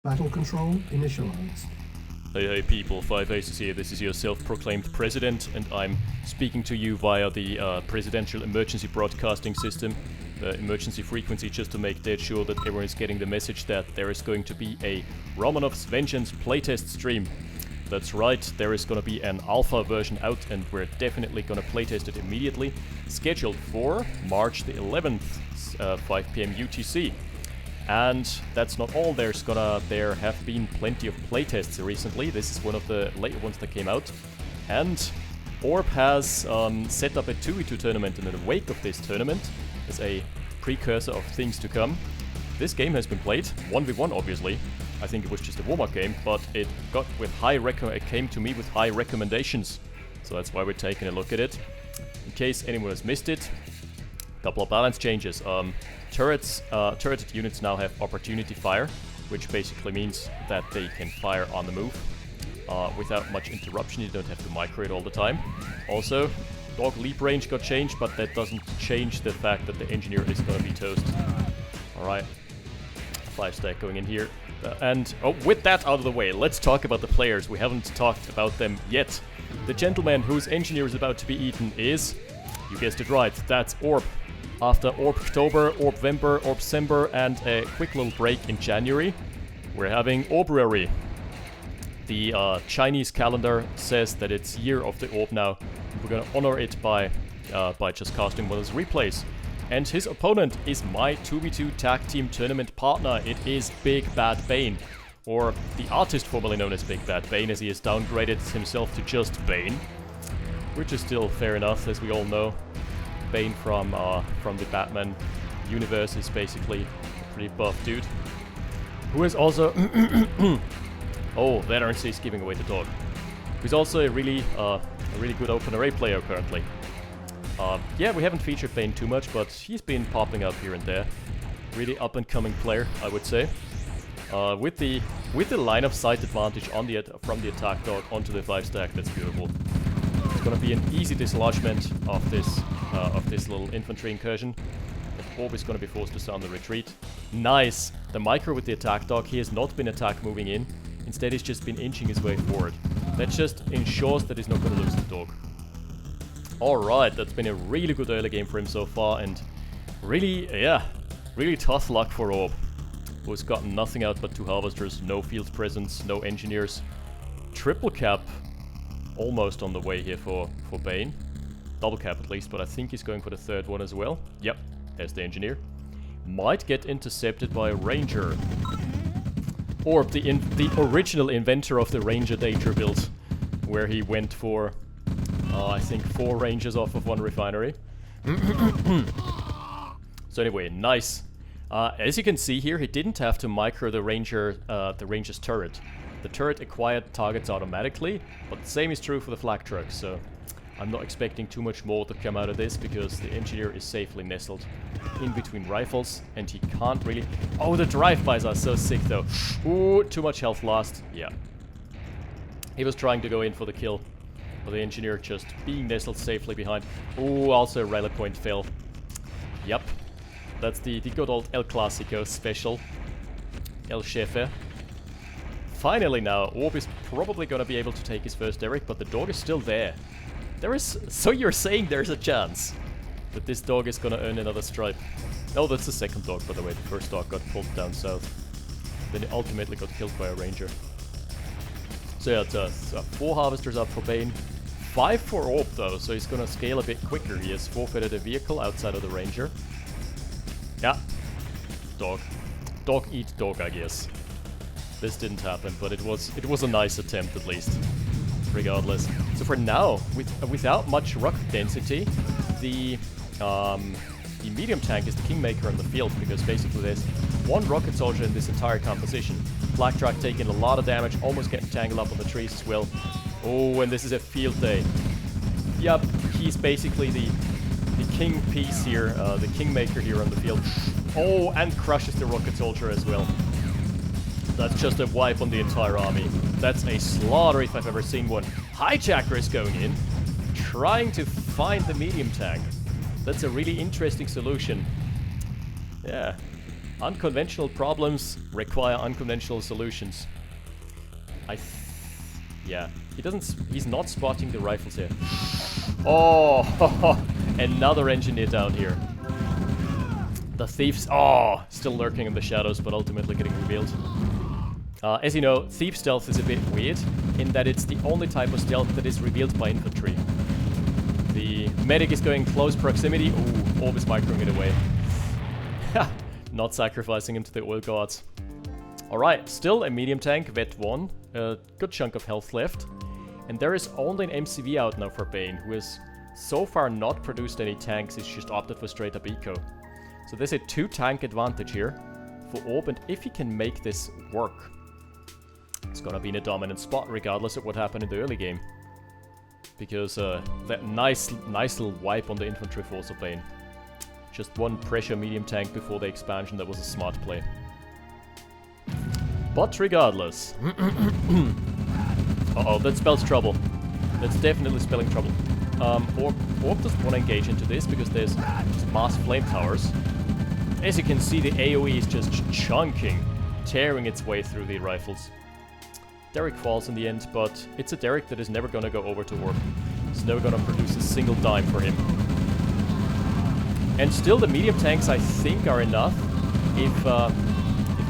Battle control initialized. Hey people, 5 Aces here, this is your self-proclaimed president, and I'm speaking to you via the presidential emergency broadcasting system, the emergency frequency, just to make dead sure that everyone is getting the message that there is going to be a Romanov's Vengeance playtest stream. That's right, there is going to be an alpha version out, and we're definitely going to playtest it immediately, scheduled for March the 11th, 5 PM UTC. And that's not all, there have been plenty of playtests recently. This is one of the later ones that came out. And Orb has set up a 2v2 tournament, and in the wake of this tournament, as a precursor of things to come, this game has been played, 1v1 obviously. I think it was just a warm-up game, but it came to me with high recommendations. So that's why we're taking a look at it. In case anyone has missed it, a couple of balance changes. Turreted units now have opportunity fire, which basically means that they can fire on the move without much interruption. You don't have to micro it all the time. Also, dog leap range got changed, but that doesn't change the fact that the engineer is going to be toast. Alright, 5 stack going in here. With that out of the way, let's talk about the players. We haven't talked about them yet. The gentleman whose engineer is about to be eaten is, you guessed it right, that's Orb. After Orb-October, Orb-Vember, Orb-Sember, and a quick little break in January, we're having OpenRA. The Chinese calendar says that it's Year of the Orb now. We're gonna honor it by just casting one of his replays. And his opponent is my 2v2 tag team tournament partner. It is BigBadBain, or the artist formerly known as BigBadBain, as he has downgraded himself to just Bane, which is still fair enough, as we all know. Bane from the Batman universe is basically a pretty buff dude, who is also oh, that RNC is giving away the dog. Who's also a really good OpenRA player currently. Yeah, we haven't featured Bane too much, but he's been popping up here and there. Really up-and-coming player, I would say. With the line of sight advantage on from the attack dog onto the 5 stack, that's beautiful. It's gonna be an easy dislodgement of this little infantry incursion. The Orb is gonna be forced to sound the retreat. Nice! The micro with the attack dog, he has not been attack moving in. Instead, he's just been inching his way forward. That just ensures that he's not gonna lose the dog. Alright, that's been a really good early game for him so far, and really tough luck for Orb, who's gotten nothing out but 2 harvesters, no field presence, no engineers. Triple cap almost on the way here for Bane. Double cap at least, but I think he's going for the 3rd one as well. Yep, there's the engineer. Might get intercepted by a ranger. Orb, the original inventor of the ranger danger build, where he went for I think 4 rangers off of 1 refinery. So anyway, nice. As you can see here, he didn't have to micro the ranger's turret. The turret acquired targets automatically, but the same is true for the flak truck, so I'm not expecting too much more to come out of this, because the engineer is safely nestled in between rifles, and he can't really... Oh, the drive-bys are so sick though. Ooh, too much health lost. Yeah. He was trying to go in for the kill, but the engineer just being nestled safely behind. Ooh, also a rally point fail. Yep. That's the good old El Clasico special. El Jefe. Finally now, Orb is probably gonna be able to take his first Derrick, but the dog is still there. So you're saying there's a chance that this dog is gonna earn another stripe. Oh, that's the 2nd dog, by the way. The 1st dog got pulled down south. Then he ultimately got killed by a ranger. So yeah, it's 4 harvesters up for Bane. 5 for Orb though, so he's gonna scale a bit quicker. He has forfeited a vehicle outside of the ranger. Yeah. Dog. Dog eat dog, I guess. This didn't happen, but it was a nice attempt at least. Regardless. So for now, without much rocket density, the medium tank is the kingmaker on the field, because basically there's 1 rocket soldier in this entire composition. Black Truck taking a lot of damage, almost getting tangled up on the trees as well. Oh, and this is a field day. Yep, he's basically the king piece here, the kingmaker here on the field. Oh, and crushes the rocket soldier as well. That's just a wipe on the entire army. That's a slaughter if I've ever seen one. Hijacker is going in, trying to find the medium tank. That's a really interesting solution. Yeah. Unconventional problems require unconventional solutions. Yeah, he's not spotting the rifles here. Oh, another engineer down here. The thieves, still lurking in the shadows, but ultimately getting revealed. As you know, thief stealth is a bit weird, in that it's the only type of stealth that is revealed by infantry. The medic is going close proximity. Ooh, Orb is microing it away. Not sacrificing him to the oil guards. Alright, still a medium tank, Vet 1. A good chunk of health left. And there is only an MCV out now for Bane, who has so far not produced any tanks, he's just opted for straight up eco. So there's a 2-tank advantage here for Orb, and if he can make this work, it's gonna be in a dominant spot regardless of what happened in the early game. Because that nice little wipe on the infantry force of Bane. Just one pressure medium tank before the expansion, that was a smart play. But regardless... Uh-oh, that spells trouble. That's definitely spelling trouble. Orb doesn't want to engage into this because there's just mass flame towers. As you can see, the AoE is just chunking, tearing its way through the rifles. Derek falls in the end, but it's a Derek that is never gonna go over to Orb. It's never gonna produce a single dime for him. And still, the medium tanks, I think, are enough if the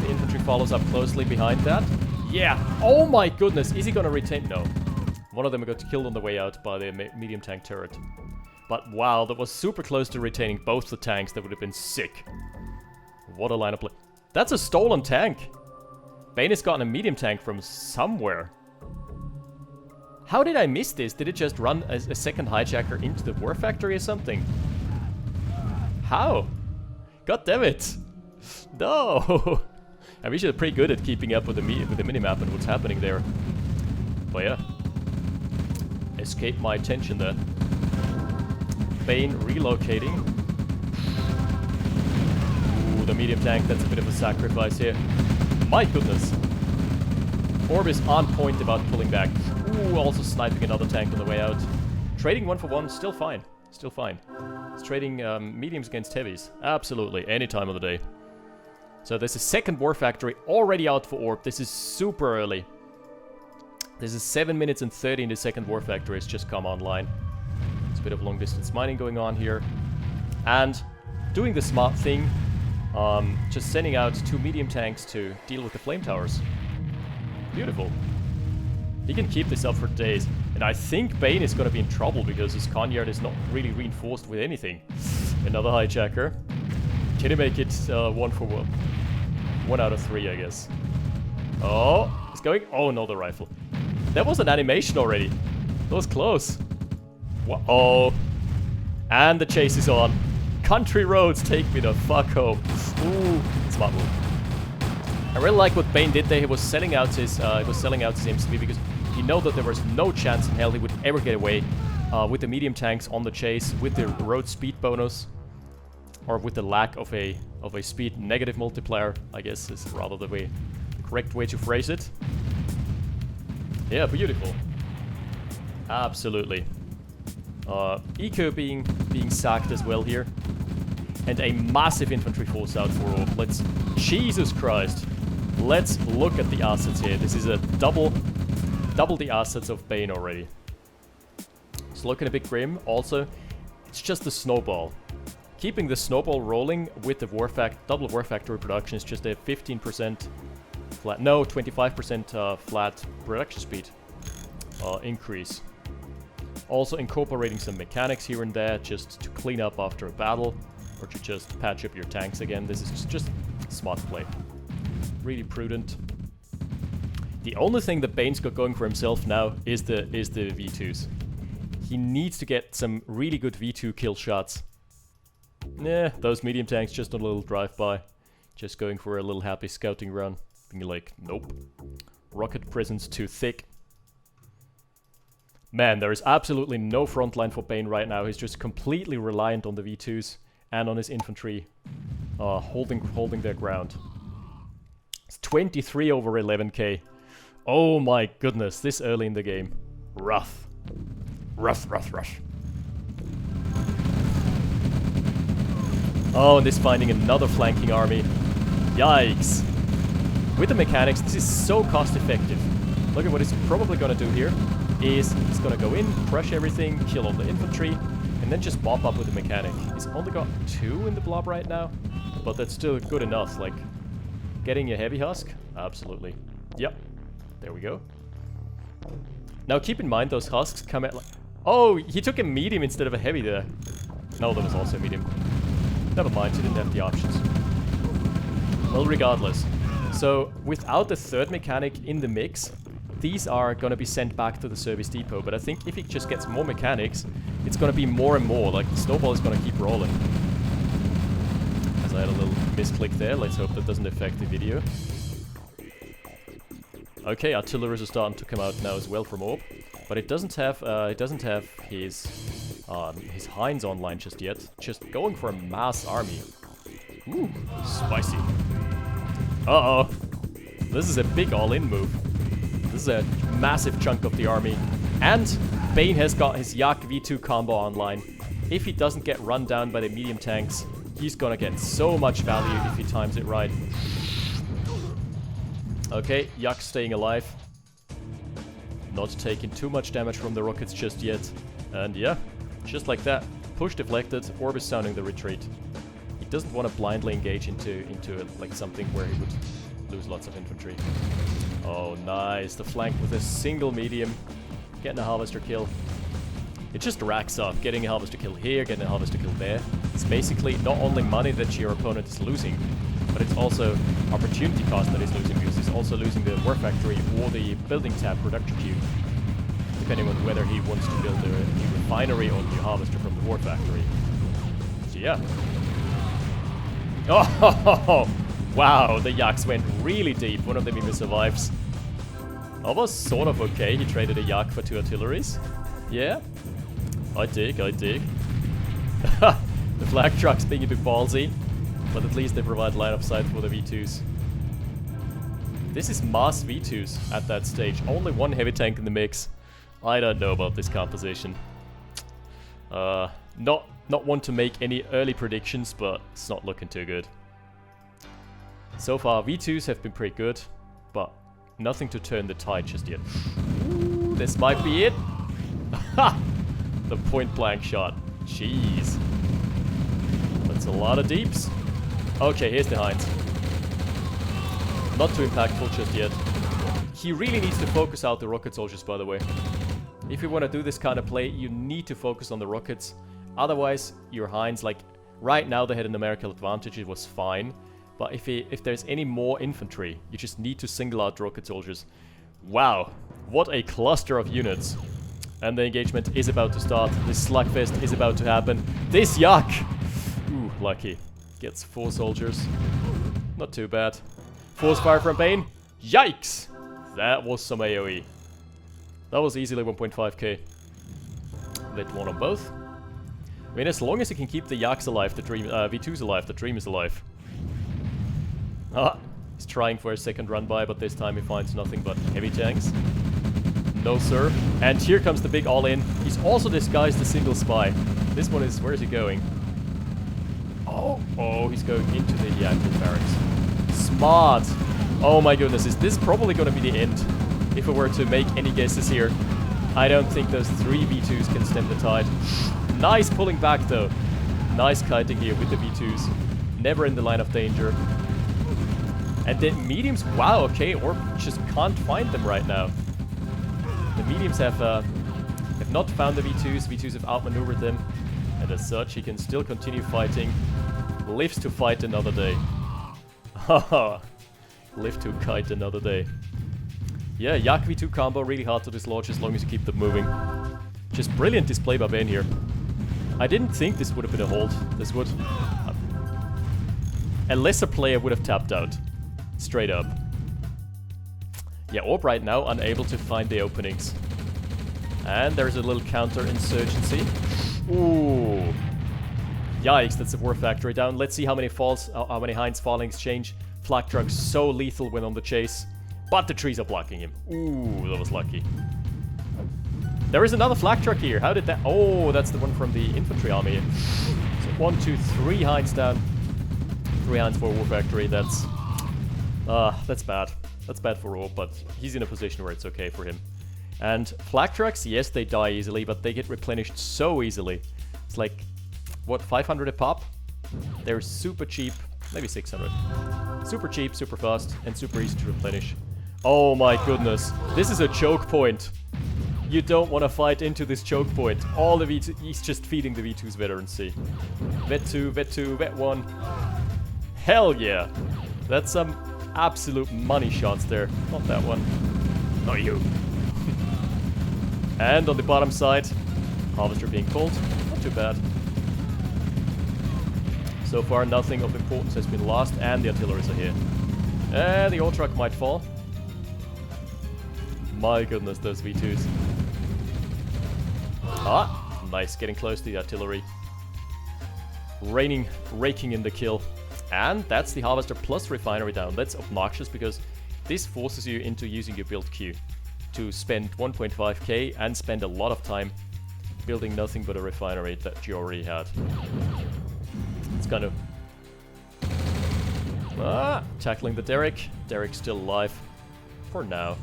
infantry follows up closely behind that. Yeah! Oh my goodness! Is he gonna retain? No. One of them got killed on the way out by the medium tank turret. But wow, that was super close to retaining both the tanks. That would have been sick. What a line of play. That's a stolen tank! Bane has gotten a medium tank from somewhere. How did I miss this? Did it just run a second hijacker into the war factory or something? How? God damn it! No! I wish I was pretty good at keeping up with the minimap and what's happening there. But yeah. Escaped my attention there. Bane relocating. Ooh, the medium tank, that's a bit of a sacrifice here. My goodness. Orb is on point about pulling back. Ooh, also sniping another tank on the way out. Trading 1 for 1, still fine. Still fine. It's trading mediums against heavies. Absolutely, any time of the day. So there's a second war factory already out for Orb. This is super early. This is 7 minutes and 30 in the second war factory has just come online. There's a bit of long distance mining going on here. And doing the smart thing, just sending out 2 medium tanks to deal with the flame towers. Beautiful. He can keep this up for days. And I think Bane is going to be in trouble because his Conyard is not really reinforced with anything. Another hijacker. Can he make it 1 for 1? 1 out of 3, I guess. Oh, it's going... Oh, no, the rifle. That was an animation already. That was close. Oh. And the chase is on. Country roads, take me the fuck home. Ooh, smart move. I really like what Bane did there. He was selling out his MCV because he knew that there was no chance in hell he would ever get away with the medium tanks on the chase, with the road speed bonus, or with the lack of a speed negative multiplier, I guess is rather the correct way to phrase it. Yeah, beautiful. Absolutely. Eco being sacked as well here. And a massive infantry force out for Orb. Jesus Christ. Let's look at the assets here. This is a double the assets of Bane already. It's looking a bit grim. Also, it's just the snowball. Keeping the snowball rolling with the double war factory production is just a 15% flat, no, 25% flat production speed increase. Also incorporating some mechanics here and there just to clean up after a battle, or to just patch up your tanks again. This is just smart play. Really prudent. The only thing that Bane's got going for himself now is the V2s. He needs to get some really good V2 kill shots. Nah, those medium tanks just on a little drive-by. Just going for a little happy scouting run. Being like, nope. Rocket prison's too thick. Man, there is absolutely no front line for Bane right now. He's just completely reliant on the V2s and on his infantry holding their ground. It's 23 over 11k. Oh my goodness, this early in the game. Rough. Rough. Oh, and this finding another flanking army. Yikes. With the mechanics, this is so cost effective. Look at what he's probably gonna do here. Is he's gonna go in, crush everything, kill all the infantry, and then just mop up with the mechanic. He's only got 2 in the blob right now, but that's still good enough. Like, getting a heavy husk? Absolutely. Yep. There we go. Now keep in mind those husks come at like... Oh, he took a medium instead of a heavy there. No, that was also a medium. Never mind, he didn't have the options. Well, regardless. So, without the third mechanic in the mix, these are going to be sent back to the service depot. But I think if he just gets more mechanics, it's going to be more and more. Like, the snowball is going to keep rolling. As I had a little misclick there. Let's hope that doesn't affect the video. Okay, artilleries are starting to come out now as well from Orb. But it doesn't have his Hinds online just yet. Just going for a mass army. Ooh, spicy. Uh-oh. This is a big all-in move. This is a massive chunk of the army. And Bane has got his Yak V2 combo online. If he doesn't get run down by the medium tanks, he's gonna get so much value if he times it right. Okay, Yak staying alive. Not taking too much damage from the rockets just yet. And yeah, just like that. Push deflected, Orb is sounding the retreat. He doesn't want to blindly engage into like something where he would lose lots of infantry. Oh, nice. The flank with a single medium. Getting a harvester kill. It just racks up. Getting a harvester kill here, getting a harvester kill there. It's basically not only money that your opponent is losing, but it's also opportunity cost that he's losing, because he's also losing the war factory or the building tab production queue, depending on whether he wants to build a new refinery or a new harvester from the war factory. So yeah. Oh, wow, the Yaks went really deep. One of them even survives. I was sort of okay. He traded a Yak for 2 artilleries. Yeah, I dig. The flag trucks being a bit ballsy, but at least they provide line of sight for the V2s. This is mass V2s at that stage. Only 1 heavy tank in the mix. I don't know about this composition. Not one to make any early predictions, but it's not looking too good. So far, V2s have been pretty good, but nothing to turn the tide just yet. Ooh, this might be it. Ha! The point blank shot. Jeez. That's a lot of deeps. Okay, here's the Hinds. Not too impactful just yet. He really needs to focus out the rocket soldiers, by the way. If you want to do this kind of play, you need to focus on the rockets. Otherwise, your Hinds, like, right now they had a numerical advantage, it was fine. But if there's any more infantry, you just need to single out the rocket soldiers. Wow, what a cluster of units. And the engagement is about to start. This slugfest is about to happen. This Yak! Ooh, lucky. Gets 4 soldiers. Not too bad. Force fire from Bane. Yikes! That was some AoE. That was easily 1.5k. Lit 1 on both. I mean, as long as you can keep the Yaks alive, the dream, V2's alive, the dream is alive. Ah, he's trying for a second run by, but this time he finds nothing but heavy tanks. No sir. And here comes the big all-in. He's also disguised as single spy. This one is, where is he going? Oh, he's going into the actual barracks. Smart. Oh my goodness, is this probably going to be the end? If I were to make any guesses here, I don't think those 3 V2s can stem the tide. Nice pulling back though. Nice kiting here with the V2s. Never in the line of danger. And then mediums, wow, okay, or just can't find them right now. The mediums have not found the V2s. V2s have outmaneuvered them. And as such, he can still continue fighting. Lives to fight another day. Haha. Live to kite another day. Yeah, Yak V2 combo, really hard to dislodge as long as you keep them moving. Just brilliant display by Bane here. I didn't think this would have been a hold. This would. A lesser player would have tapped out. Straight up. Yeah, Orb right now unable to find the openings. And there's a little counter-insurgency. Ooh. Yikes, that's a war factory down. Let's see how many falls, how many Hinds fall in exchange. Flak truck so lethal when on the chase. But the trees are blocking him. Ooh, that was lucky. There is another flak truck here. How did that... Oh, that's the one from the infantry army. So 1, 2, 3 Hinds down. 3 Hinds for a war factory. That's That's bad. That's bad for Orb, but he's in a position where it's okay for him. And flak trucks, yes, they die easily, but they get replenished so easily. It's like, what, 500 a pop? They're super cheap, maybe 600. Super cheap, super fast, and super easy to replenish. Oh my goodness, this is a choke point. You don't want to fight into this choke point. All the V2, he's just feeding the V2's veterancy. Vet 2, Vet 2, Vet 1. Hell yeah! That's some absolute money shots there. Not that one. Not you. And on the bottom side, Harvester being pulled. Not too bad. So far, nothing of importance has been lost, and the artilleries are here. And the ore truck might fall. My goodness, those V2s. Ah, nice, getting close to the artillery. Raking in the kill. And that's the Harvester plus Refinery down. That's obnoxious because this forces you into using your build queue to spend 1.5k and spend a lot of time building nothing but a refinery that you already had. It's kind of... tackling the Derrick. Derrick's still alive. For now.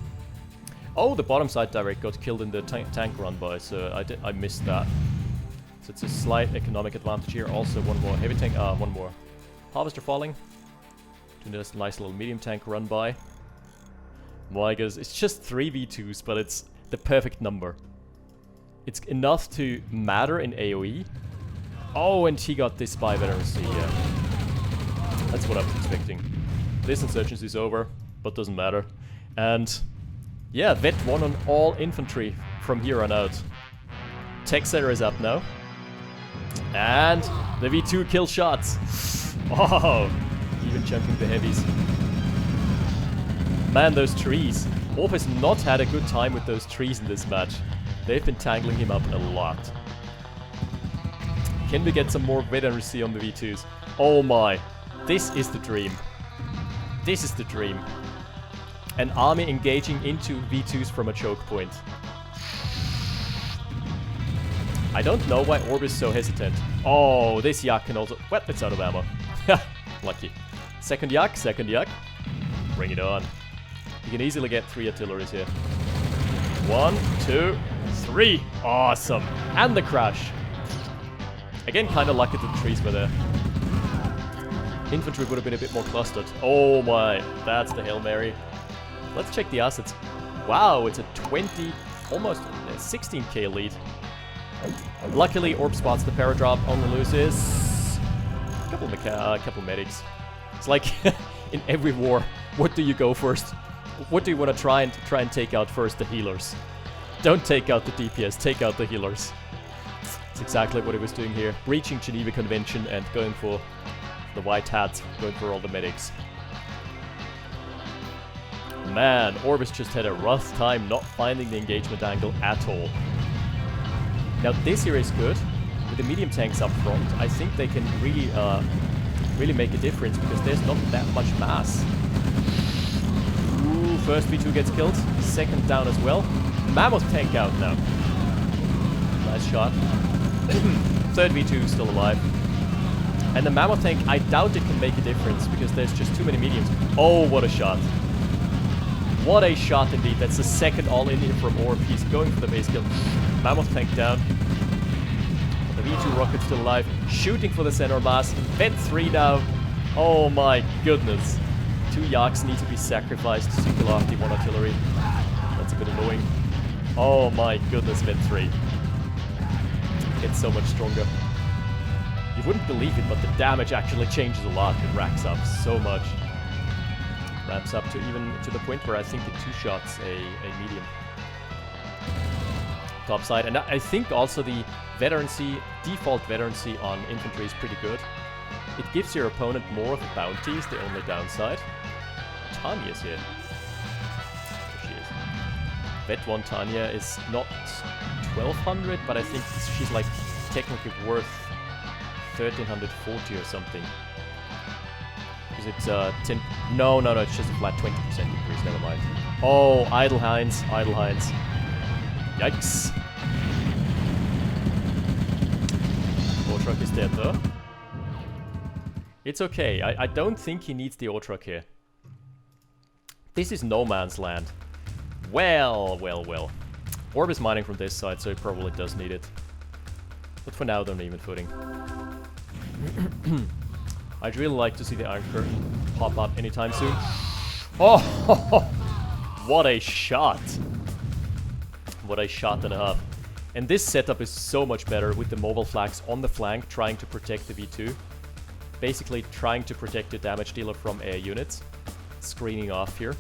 Oh, the bottom side Derrick got killed in the tank run by, so I missed that. So it's a slight economic advantage here. Also one more heavy tank, one more Harvester falling. Doing this nice little medium tank run by. My goodness, it's just 3 V2s, but it's the perfect number. It's enough to matter in AoE. Oh, and he got this by veterancy, yeah. That's what I was expecting. This insurgency is over, but doesn't matter. And yeah, Vet 1 on all infantry from here on out. Tech Center is up now. And the V2 kill shots. Oh, even chunking the heavies. Man, those trees. Orb has not had a good time with those trees in this match. They've been tangling him up a lot. Can we get some more veterancy on the V2s? Oh my, this is the dream. This is the dream. An army engaging into V2s from a choke point. I don't know why Orb is so hesitant. Oh, this Yak can also... Well, it's out of ammo. Lucky. Second Yak, second Yak. Bring it on. You can easily get 3 artilleries here. 1, 2, 3. Awesome. And the crash. Again, kind of lucky that the trees were there. Infantry would have been a bit more clustered. Oh my, that's the Hail Mary. Let's check the assets. Wow, it's a 20, almost 16k lead. Luckily, Orb spots the paradrop. Only loses a couple medics. It's like in every war, what do you go first? What do you want to try and take out first? The healers. Don't take out the DPS, take out the healers. That's exactly what he was doing here. Breaching Geneva Convention and going for the white hats, going for all the medics. Man, Orbis just had a rough time not finding the engagement angle at all. Now this here is good. With the medium tanks up front, I think they can really, really make a difference because there's not that much mass. Ooh, first V2 gets killed. Second down as well. Mammoth tank out now. Nice shot. Third V2 still alive. And the Mammoth tank, I doubt it can make a difference because there's just too many mediums. Oh, what a shot. What a shot indeed. That's the second all-in here from Orb. He's going for the base kill. Mammoth tank down. The V2 rocket still alive. Shooting for the center mass. Vet 3 now. Oh my goodness. 2 Yaks need to be sacrificed to kill off the 1 artillery. That's a bit annoying. Oh my goodness, Vet 3. It's so much stronger. You wouldn't believe it, but the damage actually changes a lot. It racks up so much. Ramps up to even to the point where I think the 2 shots a medium. Top side. And I think also the veterancy, default veterancy on infantry is pretty good. It gives your opponent more of a bounty, is the only downside. Tanya's here. There she is. Vet 1 Tanya is not 1200, but I think she's like technically worth 1340 or something. Because it's 10... No, it's just a flat 20% increase, never mind. Oh, idle Heinz. Yikes. Ore truck is dead though. It's okay, I don't think he needs the ore truck here. This is no man's land. Well, well, well. Orb is mining from this side, so it probably does need it. But for now, they're on even footing. I'd really like to see the Iron Curtain pop up anytime soon. Oh, what a shot. What a shot and a half. And this setup is so much better with the mobile flags on the flank trying to protect the V2. Basically trying to protect the damage dealer from air units. Screening off here.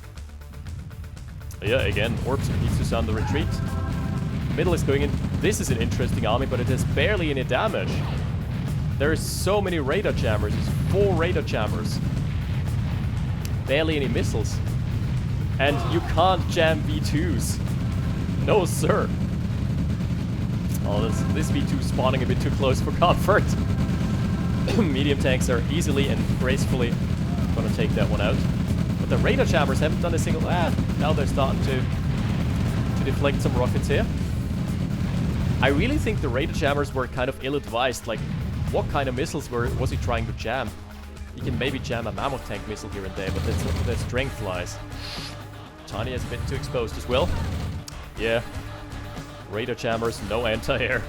Yeah, again, Orbs needs to sound the retreat. Middle is going in. This is an interesting army, but it has barely any damage. There are so many radar jammers. It's 4 radar jammers. Barely any missiles. And you can't jam V2s. No, sir. Oh, this V2 spawning a bit too close for comfort. Medium tanks are easily and gracefully gonna take that one out. But the radar jammers haven't done a single... now they're starting to deflect some rockets here. I really think the radar jammers were kind of ill-advised. Like, what kind of missiles was he trying to jam? He can maybe jam a mammoth tank missile here and there, but that's strength lies. Tiny is a bit too exposed as well. Yeah. Radar jammers, no anti-air.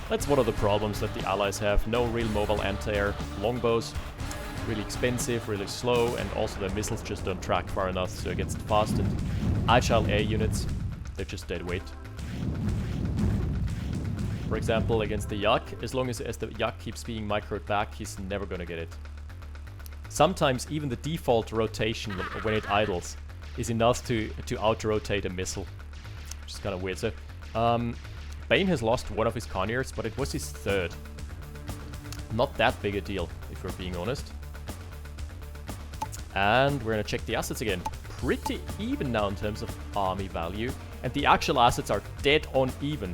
That's one of the problems that the allies have. No real mobile anti-air. Longbows, really expensive, really slow, and also their missiles just don't track far enough, so against fast and agile air units, they're just dead weight. For example, against the Yak, as long as the Yak keeps being microed back, he's never gonna get it. Sometimes even the default rotation when it idles is enough to out-rotate a missile, which is kind of weird. So, Bane has lost one of his Conniers, but it was his 3rd. Not that big a deal, if we're being honest. And we're gonna check the assets again. Pretty even now in terms of army value, and the actual assets are dead on even.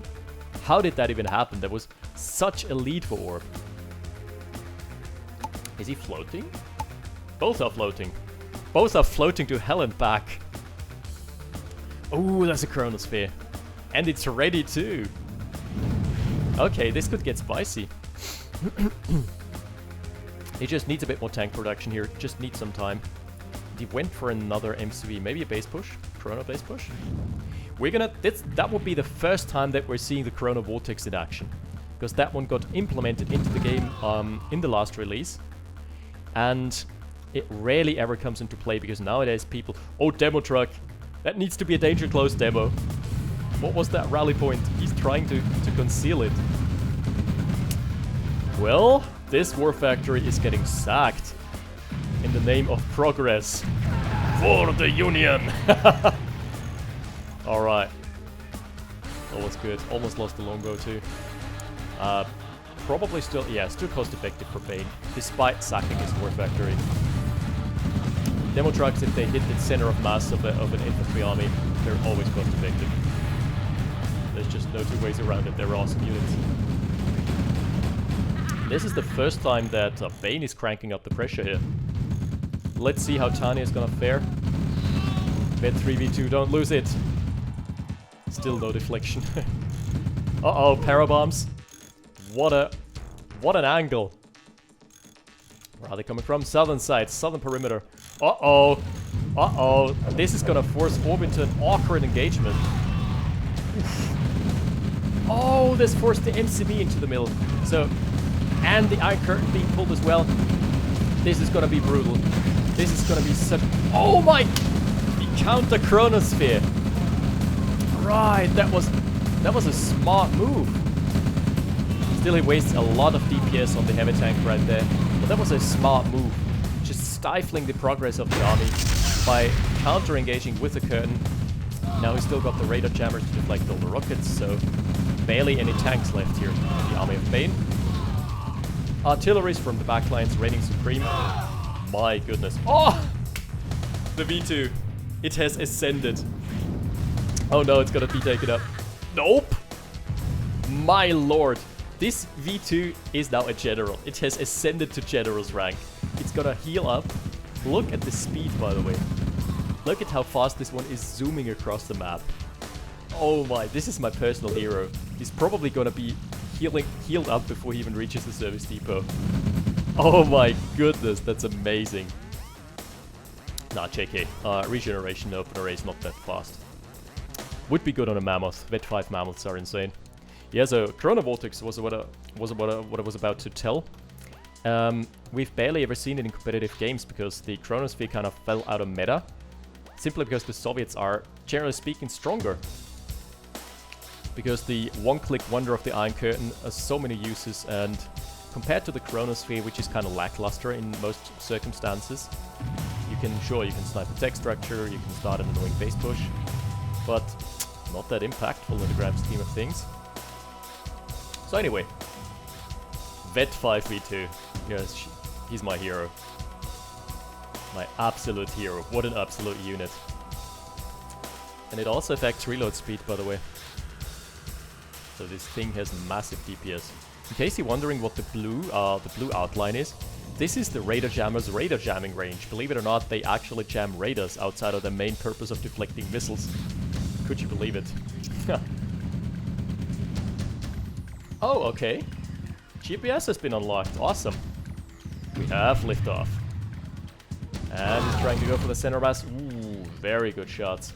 How did that even happen? That was such a lead for Orb. Is he floating? Both are floating. Both are floating to hell and back. Oh, that's a Chronosphere. And it's ready too. Okay, this could get spicy. He just needs a bit more tank production here. Just needs some time. He went for another MCV. Maybe a base push? Chrono base push? We're gonna... That would be the first time that we're seeing the Chrono Vortex in action. Because that one got implemented into the game in the last release. And it rarely ever comes into play because nowadays people... Oh, demo truck! That needs to be a danger close demo. What was that rally point? He's trying to conceal it. Well, this war factory is getting sacked. In the name of progress. For the Union! Alright. That was good. Almost lost the longbow too. Probably still... Yeah, still cost effective for Bane. Despite sacking his war factory. Demo trucks, if they hit the center of mass of an infantry army, they're always cost effective. There's just no two ways around it. They're awesome units. This is the first time that Bane is cranking up the pressure here. Let's see how Tanya is gonna fare. Bet 3v2, don't lose it. Still no deflection. Uh-oh, parabombs. What an angle. Where are they coming from? Southern side, southern perimeter. Uh-oh. Uh-oh. This is gonna force Orb into an awkward engagement. Oof. Oh, this forced the MCB into the middle. So, and the Iron Curtain being pulled as well. This is gonna be brutal. This is gonna be such... Oh my... The counter Chronosphere. Right, that was a smart move. Still, he wastes a lot of DPS on the heavy tank right there. But that was a smart move. Just stifling the progress of the army by counter-engaging with the curtain. Now he's still got the radar jammers to deflect all the rockets, so barely any tanks left here in the army of Bane. Artilleries from the backlines reigning supreme. My goodness. Oh! The V2. It has ascended. Oh no, it's gonna be taken up. Nope! My lord. This V2 is now a general. It has ascended to general's rank. It's gonna heal up. Look at the speed, by the way. Look at how fast this one is zooming across the map. Oh my, this is my personal hero. He's probably gonna be healed up before he even reaches the service depot. Oh my goodness, that's amazing. Nah, JK. Regeneration OpenRA is not that fast. Would be good on a mammoth. Vet 5 mammoths are insane. Yeah, so Chrono Vortex was what I was about to tell. We've barely ever seen it in competitive games because the Chronosphere kind of fell out of meta. Simply because the Soviets are, generally speaking, stronger. Because the one-click wonder of the Iron Curtain has so many uses, and compared to the Chronosphere, which is kind of lackluster in most circumstances, you can snipe a tech structure, you can start an annoying base push, but not that impactful in the grand scheme of things. So anyway, Vet 5v2, yes, he's my hero. My absolute hero, what an absolute unit. And it also affects reload speed, by the way. So this thing has massive DPS. In case you're wondering what the blue outline is, this is the Raider Jammer's Raider jamming range. Believe it or not, they actually jam Raiders outside of their main purpose of deflecting missiles. Could you believe it? Oh, okay. GPS has been unlocked. Awesome. We have liftoff. And he's trying to go for the center mass. Ooh, very good shots.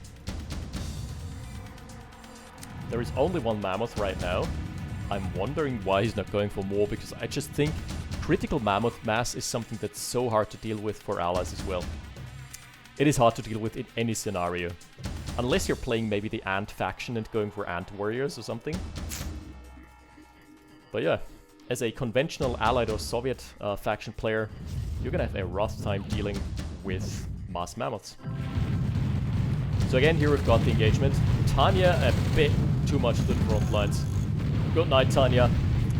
There is only one mammoth right now. I'm wondering why he's not going for more, because I just think critical mammoth mass is something that's so hard to deal with for allies as well. It is hard to deal with in any scenario. Unless you're playing maybe the Ant faction and going for Ant warriors or something. But yeah, as a conventional Allied or Soviet faction player, you're gonna have a rough time dealing with mass mammoths. So again, here we've got the engagement. Tanya a bit too much to the front lines. Good night, Tanya.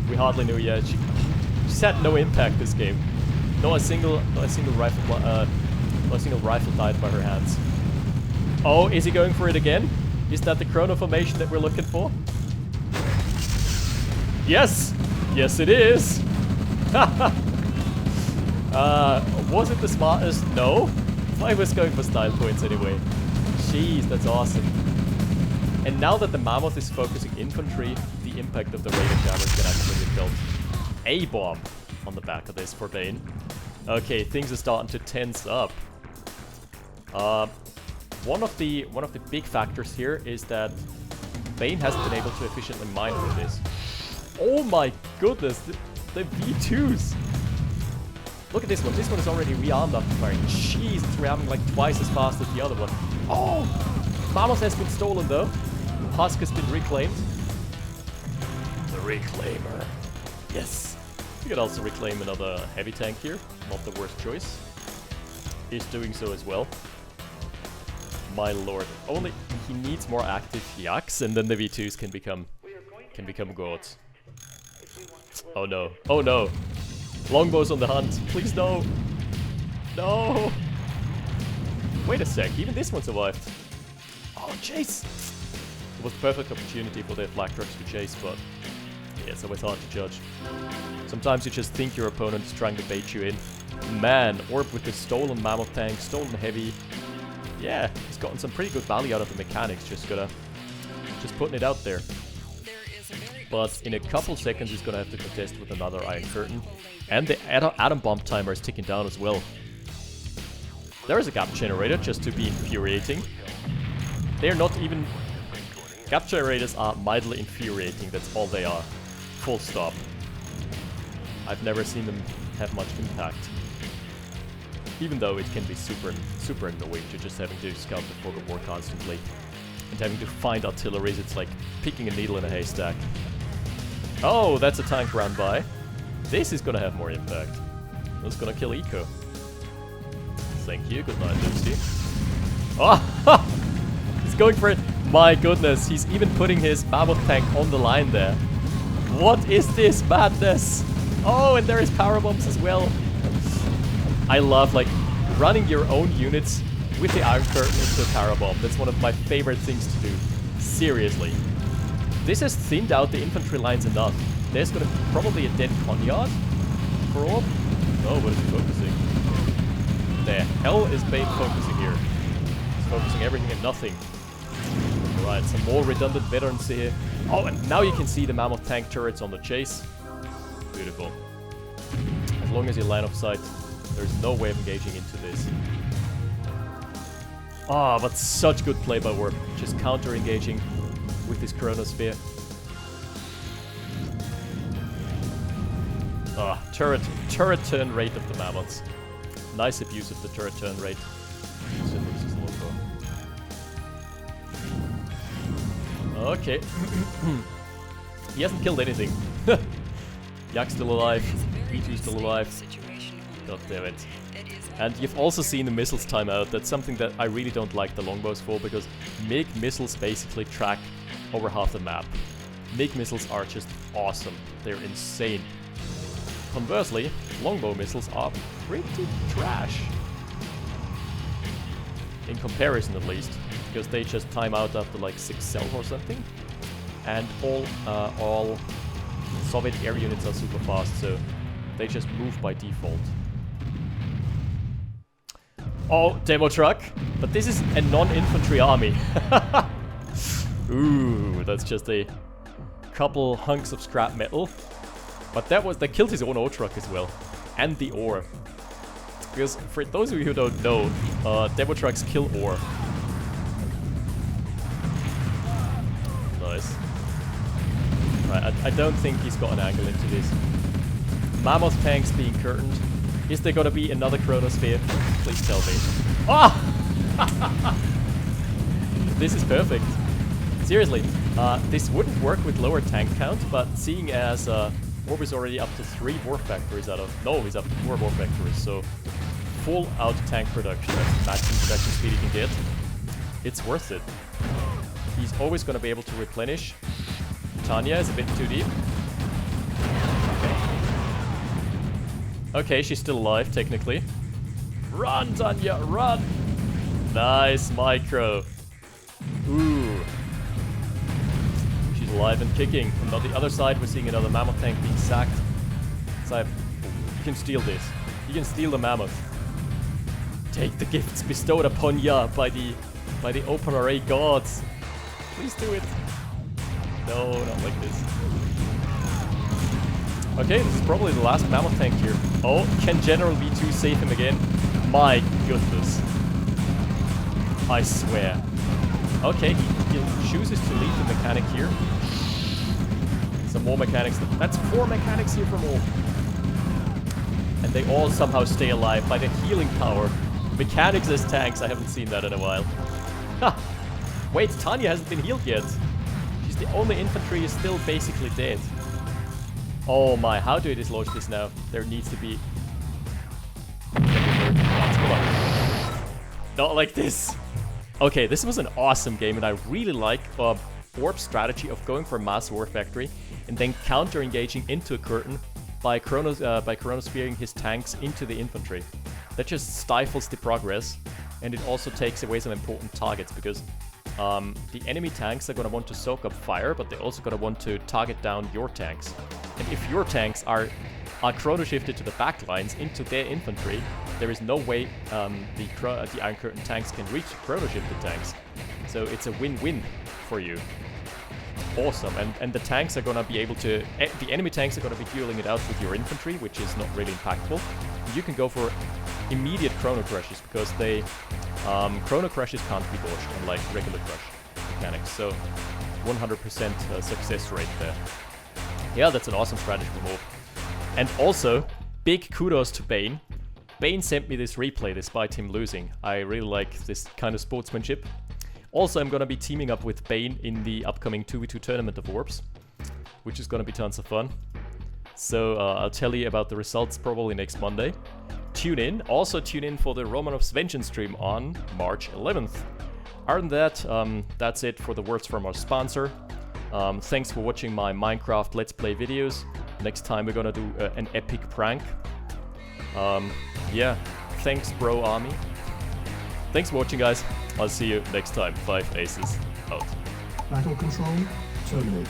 We hardly knew yet. She's had no impact this game. Not a single rifle died by her hands. Oh, is he going for it again? Is that the Chrono formation that we're looking for? Yes! Yes, it is! Was it the smartest? No. I was going for style points anyway. Jeez, that's awesome. And now that the Mammoth is focusing infantry, the impact of the Raider Jammers can actually be felt. A bomb on the back of this for Bane. Okay, things are starting to tense up. One of the big factors here is that Bane hasn't been able to efficiently mine with this. Oh my goodness, the V2s! Look at this one. This one is already rearmed after firing. Jeez, it's rearming like twice as fast as the other one. Oh! Mammoth has been stolen though. Husk has been reclaimed. The Reclaimer. Yes. We could also reclaim another heavy tank here. Not the worst choice. He's doing so as well. My lord. Only he needs more active yaks, and then the V2s can become gods. Oh no. Oh no. Longbow's on the hunt. Please no. No. Wait a sec. Even this one survived. Oh, chase. It was the perfect opportunity for their flak trucks to chase, but yeah, it's always hard to judge. Sometimes you just think your opponent is trying to bait you in. Man, Orb with the stolen mammoth tank, stolen heavy. Yeah, he's gotten some pretty good value out of the mechanics, just putting it out there. But in a couple seconds he's gonna have to contest with another Iron Curtain. And the atom bomb timer is ticking down as well. There is a gap generator, just to be infuriating. They're not even... Gap generators are mildly infuriating, that's all they are. Full stop. I've never seen them have much impact. Even though it can be super annoying to just having to scout the fog of war constantly. And having to find artilleries, it's like picking a needle in a haystack. Oh, that's a tank round by. This is gonna have more impact. That's gonna kill Eco. Thank you, good night, Lucy. Oh, he's going for it. My goodness, he's even putting his mammoth tank on the line there. What is this madness? Oh, and there is power bombs as well. I love, like, running your own units with the Iron Curtain into a power bomb. That's one of my favorite things to do. Seriously. This has thinned out the infantry lines enough. There's gonna be probably a dead Conyard for Orb. Oh, what is he focusing? The hell is Bane focusing here? He's focusing everything and nothing. Alright, some more redundant veterans here. Oh, and now you can see the mammoth tank turrets on the chase. Beautiful. As long as you line of sight, there's no way of engaging into this. Ah, but such good play by Warp. Just counter-engaging with his Chronosphere. Ah, turret turn rate of the Mammoths. Nice abuse of the turret turn rate. So this is low. Okay. He hasn't killed anything. Yak's still alive. B2's still alive. God damn it. And you've also seen the missiles time out. That's something that I really don't like the longbows for, because MiG missiles basically track over half the map. MiG missiles are just awesome. They're insane. Conversely, longbow missiles are pretty trash. In comparison, at least. Because they just time out after like 6 cells or something. And all Soviet air units are super fast, so they just move by default. Oh, demo truck. But this is a non-infantry army. Ooh, that's just a couple hunks of scrap metal. But that killed his own ore truck as well. And the ore. Because for those of you who don't know, demo trucks kill ore. Nice. Right, I don't think he's got an angle into this. Mammoth tanks being curtained. Is there gonna be another Chronosphere? Please tell me. Ah! This is perfect. Seriously, this wouldn't work with lower tank count, but seeing as Orb is already up to 3 war factories out of... No, he's up to 4 war factories, so full out tank production, that's the maximum production speed he can get. It's worth it. He's always gonna be able to replenish. Tanya is a bit too deep. Okay, she's still alive, technically. Run, Tanya, run! Nice micro. Ooh. She's alive and kicking. And on the other side, we're seeing another mammoth tank being sacked. So you can steal this. You can steal the mammoth. Take the gifts bestowed upon ya by the OpenRA gods. Please do it. No, not like this. Okay, this is probably the last mammoth tank here. Oh, can General B2 save him again? My goodness. I swear. Okay, he chooses to leave the mechanic here. Some more mechanics. That's 4 mechanics here from all. And they all somehow stay alive by the healing power. Mechanics as tanks, I haven't seen that in a while. Ha! Wait, Tanya hasn't been healed yet. She's the only infantry is still basically dead. Oh my, how do I dislodge this now? There needs to be... Not like this. Okay, this was an awesome game, and I really like Orb's strategy of going for mass war factory and then counter-engaging into a curtain by chronosphering his tanks into the infantry. That just stifles the progress, and it also takes away some important targets, because the enemy tanks are going to want to soak up fire, but they're also going to want to target down your tanks. And if your tanks are chrono shifted to the back lines into their infantry, there is no way the Iron Curtain tanks can reach chrono shifted tanks. So it's a win-win for you. Awesome, and the tanks are gonna be able to... the enemy tanks are gonna be dueling it out with your infantry, which is not really impactful. You can go for immediate chrono crushes, because they... chrono crushes can't be dodged, unlike regular crush mechanics, so 100% success rate there. Yeah, that's an awesome strategy move. And also, big kudos to Bane. Bane sent me this replay despite him losing. I really like this kind of sportsmanship. Also, I'm gonna be teaming up with Bane in the upcoming 2v2 tournament of Orbs, which is gonna be tons of fun. So I'll tell you about the results probably next Monday. Tune in. Also tune in for the Romanov's Vengeance stream on March 11th. Other than that, that's it for the words from our sponsor. Thanks for watching my Minecraft Let's Play videos. Next time we're gonna do an epic prank. Yeah, thanks bro army. Thanks for watching, guys. I'll see you next time. 5 Aces out. Battle control terminated.